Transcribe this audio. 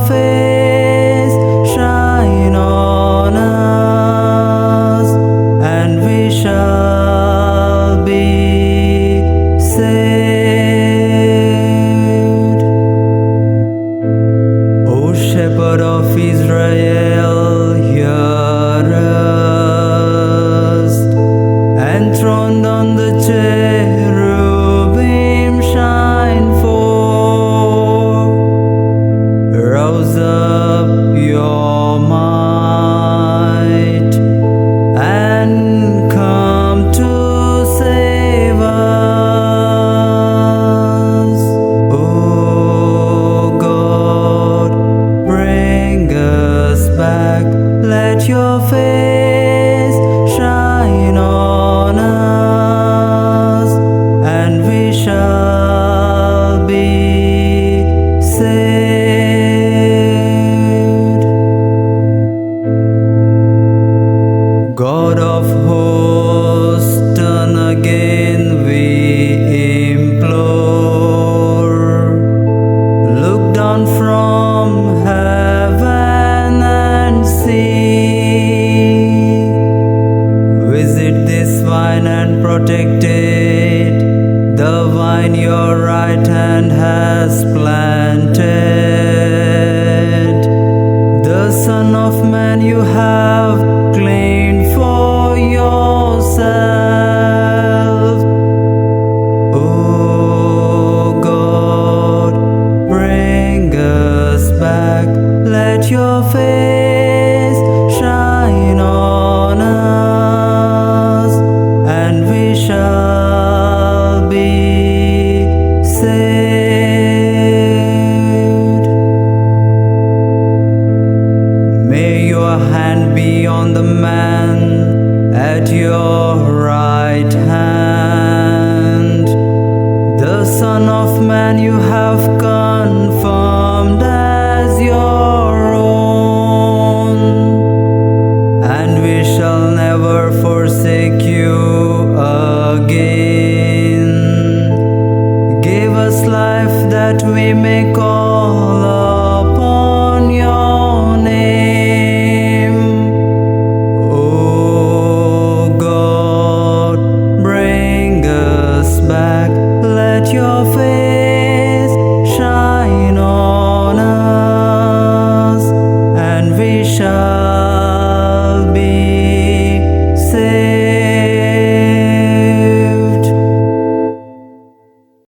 face shine on us, and we shall be saved. O Shepherd of Israel, hear us. Enthroned on the cherubim, shine forth. Rouse up your might and come to save us. Oh God, bring us back. Let your face shine on us, and we shall be saved. God of hosts, turn again, we implore. Look down from heaven and see. Visit this vine and protect it, the vine your right hand has planted. The Son of Man you have claimed for yourself. Oh God, bring us back. Let your face shine on us, and we shall be saved. May your hand be on the man at your right hand. The Son of Man you have confirmed as your own, and we shall never forsake you again. Give us life that we may